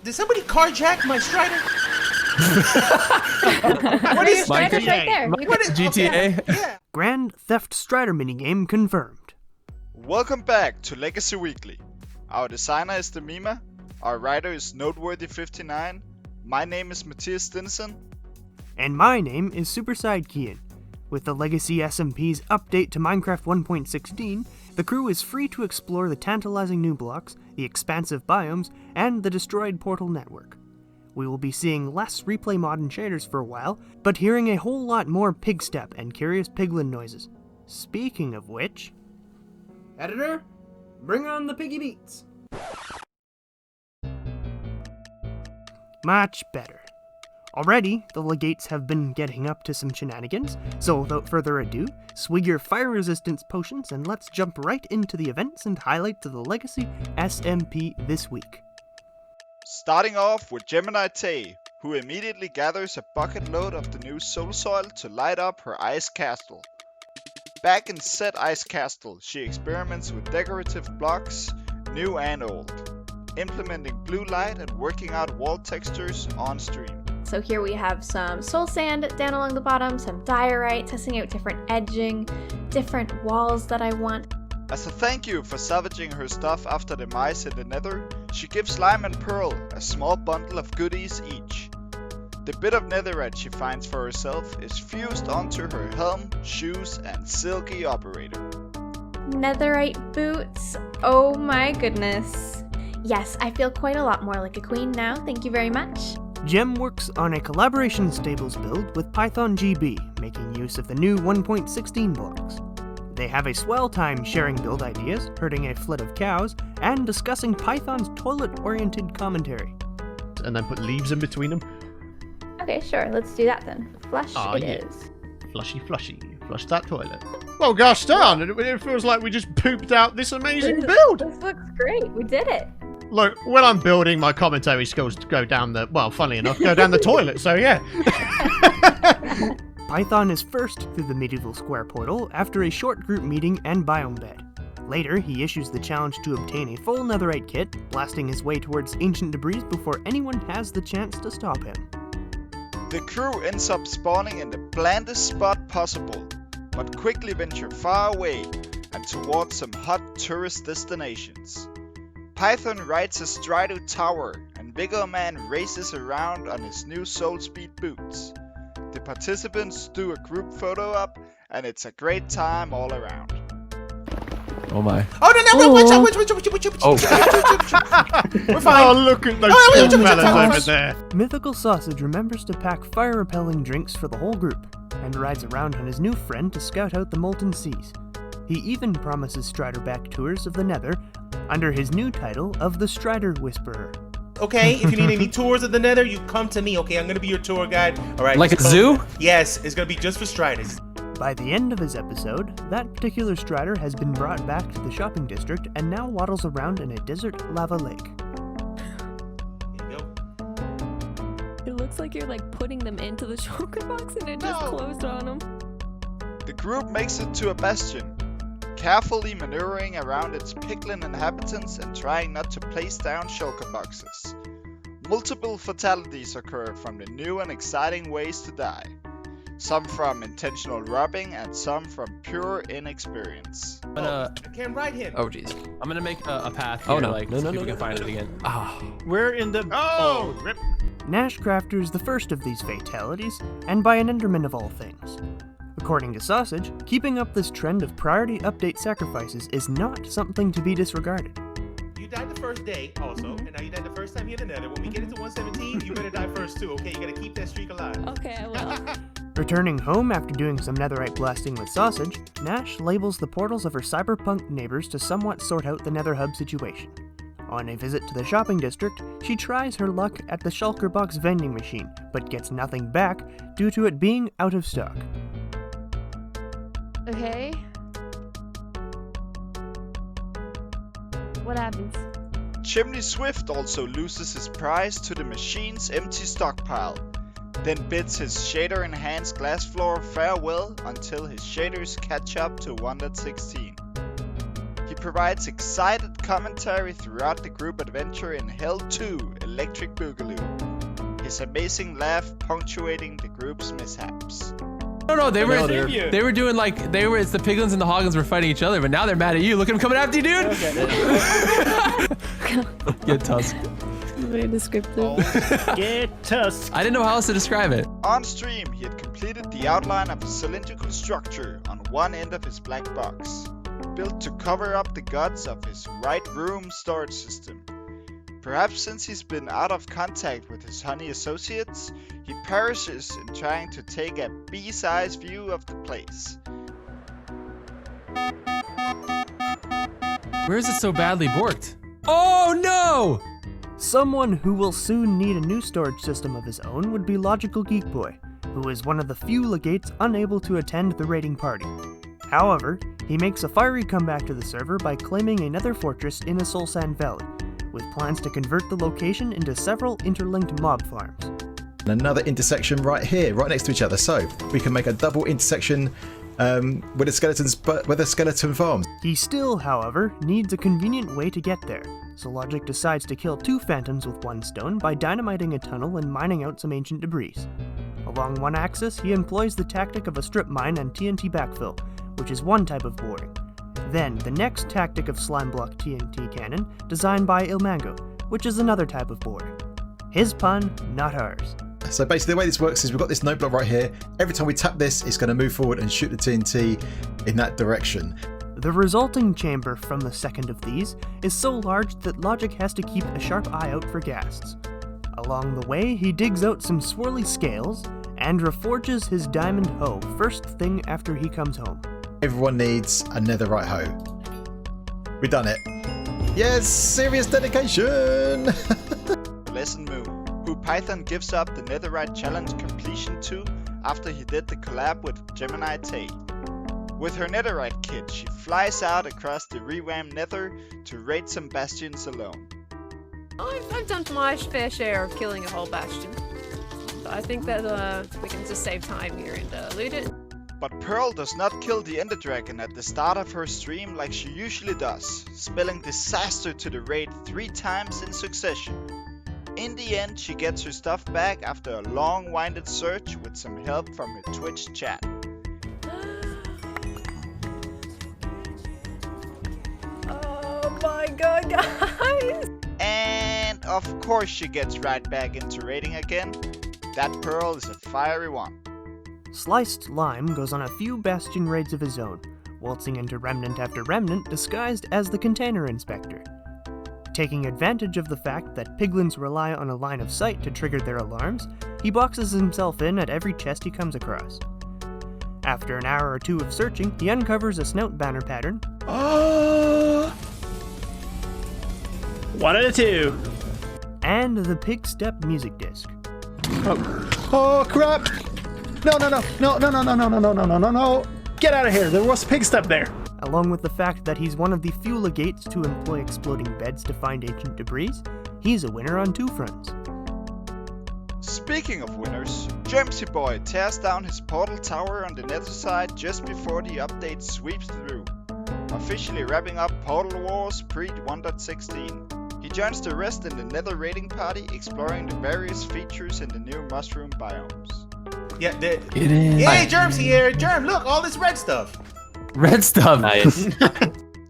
Did somebody carjack my Strider? What is Strider's right there. What is GTA? Okay. Yeah. Grand Theft Strider minigame confirmed. Welcome back to Legacy Weekly. Our designer is the Mima, our writer is Noteworthy59, my name is Matthias Stinson, And my name is Superside Kian. With the Legacy SMP's update to Minecraft 1.16, the crew is free to explore the tantalizing new blocks, the expansive biomes, and the destroyed portal network. We will be seeing less replay mod and shaders for a while, but hearing a whole lot more pig step and curious piglin noises. Speaking of which... Editor, bring on the piggy beats! Much better. Already, the Legates have been getting up to some shenanigans, so without further ado, swig your fire resistance potions and let's jump right into the events and highlights of the Legacy SMP this week. starting off with Gemini Tay, who immediately gathers a bucket load of the new soul soil to light up her ice castle. Back in said ice castle, she experiments with decorative blocks, new and old, implementing blue light and working out wall textures on stream. So here we have some soul sand down along the bottom, some diorite, testing out different edging, different walls that I want. As a thank you for salvaging her stuff after the mice in the nether, she gives Lime and Pearl a small bundle of goodies each. The bit of netherite she finds for herself is fused onto her helm, shoes, and silky operator. Netherite boots, oh my goodness. Yes, I feel quite a lot more like a queen now, thank you very much. Gem works on a collaboration stables build with Python GB, making use of the new 1.16 blocks. They have a swell time sharing build ideas, herding a fleet of cows, and discussing Python's toilet-oriented commentary. And then put leaves in between them. Okay, sure, let's do that then. Flush it yeah. is. Flushy, flush that toilet. Well, gosh darn, it feels like we just pooped out this amazing build. This looks great, we did it. Look, when I'm building, my commentary skills go down the, well, funnily enough, go down the toilet, so yeah. Python is first through the medieval square portal after a short group meeting and biome bed. Later, he issues the challenge to obtain a full netherite kit, blasting his way towards ancient debris before anyone has the chance to stop him. The crew ends up spawning in the blandest spot possible, but quickly venture far away and towards some hot tourist destinations. Python rides a Strider tower and Vigor Man races around on his new Soul Speed boots. The participants do a group photo up and it's a great time all around. Oh my. Oh, no, watch out. Oh. We're fine. Oh, look at those Oh, two wait, fellas wait, over there. MythicalSausage remembers to pack fire-repelling drinks for the whole group, and rides around on his new friend to scout out the molten seas. He even promises Strider-backed tours of the Nether under his new title of the Strider Whisperer. Okay, if you need any tours of the Nether, you come to me, okay? I'm gonna be your tour guide. All right. Like just a come. zoo? Yes, it's gonna be just for Striders. By the end of his episode, that particular Strider has been brought back to the shopping district and now waddles around in a desert lava lake. Here you go. It looks like you're like putting them into the shulker box and it just closed on them. The group makes it to a bastion, carefully maneuvering around its piglin inhabitants and trying not to place down shulker boxes. Multiple fatalities occur from the new and exciting ways to die. Some from intentional robbing and some from pure inexperience. I can't ride him. Oh jeez. I'm gonna make a path here, Oh no. like, No, so no, people no, can find it again. Ah. We're in the... Oh, rip. NashCrafter is the first of these fatalities, and by an Enderman of all things. According to Sausage, keeping up this trend of priority update sacrifices is not something to be disregarded. You died the first day also, and now you died the first time here in the Nether. When we get into 117, you better die first too, okay? You gotta keep that streak alive. Okay, I will. Returning home after doing some netherite blasting with Sausage, Nash labels the portals of her cyberpunk neighbors to somewhat sort out the Nether hub situation. On a visit to the shopping district, she tries her luck at the shulker box vending machine, but gets nothing back due to it being out of stock. Okay. What happens? ChimneySwift also loses his prize to the machine's empty stockpile, then bids his shader-enhanced glass floor farewell until his shaders catch up to 1.16. He provides excited commentary throughout the group adventure in Hell 2, electric boogaloo, his amazing laugh punctuating the group's mishaps. No, they were you. they were doing like it's the piglins and the hoggins were fighting each other, but now they're mad at you. Look at them coming after you, dude. Get tusk. Very descriptive. Get tusk. I didn't know how else to describe it. On stream, he had completed the outline of a cylindrical structure on one end of his black box, built to cover up the guts of his right room storage system. Perhaps since he's been out of contact with his honey associates, he perishes in trying to take a bee-sized view of the place. Where is it so badly borked? Oh no! Someone who will soon need a new storage system of his own would be Logical Geek Boy, who is one of the few Legates unable to attend the raiding party. However, he makes a fiery comeback to the server by claiming a nether fortress in a Soul Sand Valley, with plans to convert the location into several interlinked mob farms. And another intersection right here, right next to each other, so we can make a double intersection with a skeleton farm. He still, however, needs a convenient way to get there, so Logic decides to kill 2 phantoms with 1 stone by dynamiting a tunnel and mining out some ancient debris. Along one axis, he employs the tactic of a strip mine and TNT backfill, which is one type of boring. Then, the next tactic of slime block TNT cannon, designed by Ilmango, which is another type of boring. His pun, not ours. So basically the way this works is we've got this node block right here. Every time we tap this, it's going to move forward and shoot the TNT in that direction. The resulting chamber from the second of these is so large that Logic has to keep a sharp eye out for ghasts. Along the way, he digs out some swirly scales and reforges his diamond hoe first thing after he comes home. Everyone needs a netherite hoe. We've done it. Yes, serious dedication! Lesson Moo, who Python gives up the netherite challenge completion to after he did the collab with Gemini Tay. With her netherite kit, she flies out across the revamped nether to raid some bastions alone. I've done my fair share of killing a whole bastion. So I think that we can just save time here and loot it. But Pearl does not kill the Ender Dragon at the start of her stream like she usually does, spelling disaster to the raid 3 times in succession. In the end, she gets her stuff back after a long-winded search with some help from her Twitch chat. Oh my god, guys! And of course she gets right back into raiding again. That Pearl is a fiery one. Sliced Lime goes on a few bastion raids of his own, waltzing into remnant after remnant disguised as the container inspector. Taking advantage of the fact that piglins rely on a line of sight to trigger their alarms, he boxes himself in at every chest he comes across. After an hour or 2 of searching, he uncovers a snout banner pattern. 1 out of 2. And the Pig Step music disc. Oh crap! No! Get out of here! There was pig step there. Along with the fact that he's one of the few Legates to employ exploding beds to find ancient debris, he's a winner on 2 fronts. Speaking of winners, JermsyBoy tears down his portal tower on the nether side just before the update sweeps through, officially wrapping up Portal Wars pre-1.16. He joins the rest in the nether raiding party, exploring the various features in the new mushroom biomes. Yeah, It is. Hey, Germ's here. Germ, look, all this red stuff. Red stuff. Nice.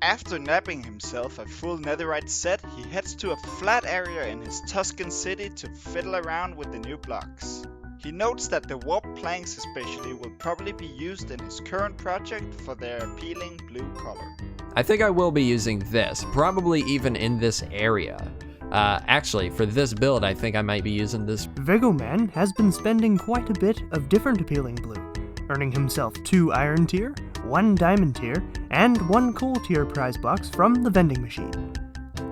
After nabbing himself a full netherite set, he heads to a flat area in his Tuscan city to fiddle around with the new blocks. He notes that the warp planks especially will probably be used in his current project for their appealing blue color. I think I will be using this, probably even in this area. Actually, for this build, I think I might be using this. Vegoman has been spending quite a bit of different appealing blue, earning himself 2 iron tier, 1 diamond tier, and 1 coal tier prize box from the vending machine.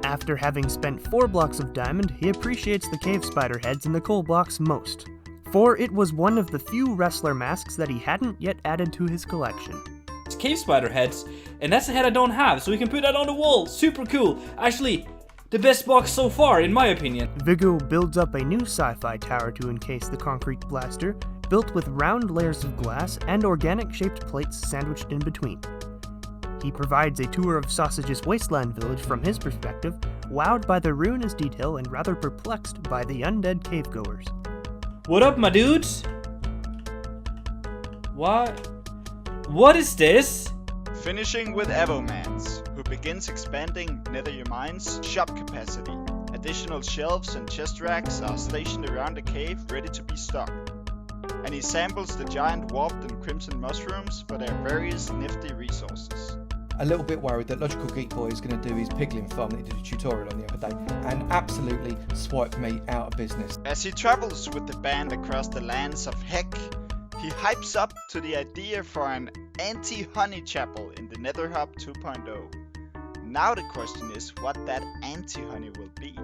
After having spent 4 blocks of diamond, he appreciates the cave spider heads in the coal blocks most, for it was one of the few wrestler masks that he hadn't yet added to his collection. It's cave spider heads, and that's a head I don't have, so we can put that on the wall. Super cool. Actually, the best box so far, in my opinion. Vigo builds up a new sci-fi tower to encase the concrete blaster, built with round layers of glass and organic-shaped plates sandwiched in between. He provides a tour of Sausage's wasteland village from his perspective, wowed by the ruinous detail and rather perplexed by the undead cavegoers. What up, my dudes? What is this? Finishing with Avomance, who begins expanding Nether Mine's shop capacity. Additional shelves and chest racks are stationed around the cave ready to be stocked. And he samples the giant warped and crimson mushrooms for their various nifty resources. A little bit worried that Logical Geek Boy is going to do his piglin farm that he did a tutorial on the other day and absolutely swipe me out of business. As he travels with the band across the lands of Heck, he hypes up to the idea for an anti-honey chapel in the Nether Hub 2.0. Now the question is what that anti-honey will be.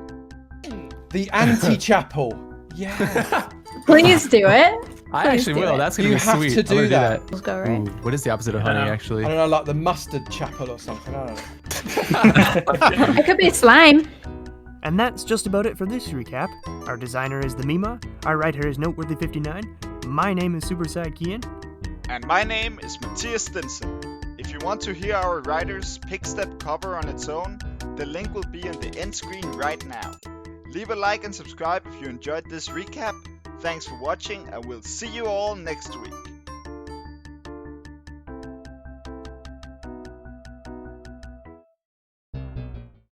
The anti-chapel. Yeah. Please do it. I actually will. That's gonna be sweet. You have to do that. Let's go, right? Ooh, what is the opposite of honey, actually? I don't know, like the mustard chapel or something. I don't know. It could be slime. And that's just about it for this recap. Our designer is the Mima, our writer is Noteworthy59, my name is Superside Kian, and my name is Matthias Stinson. If you want to hear our writers pick that cover on its own, the link will be on the end screen right now. Leave a like and subscribe if you enjoyed this recap. Thanks for watching, and we'll see you all next week.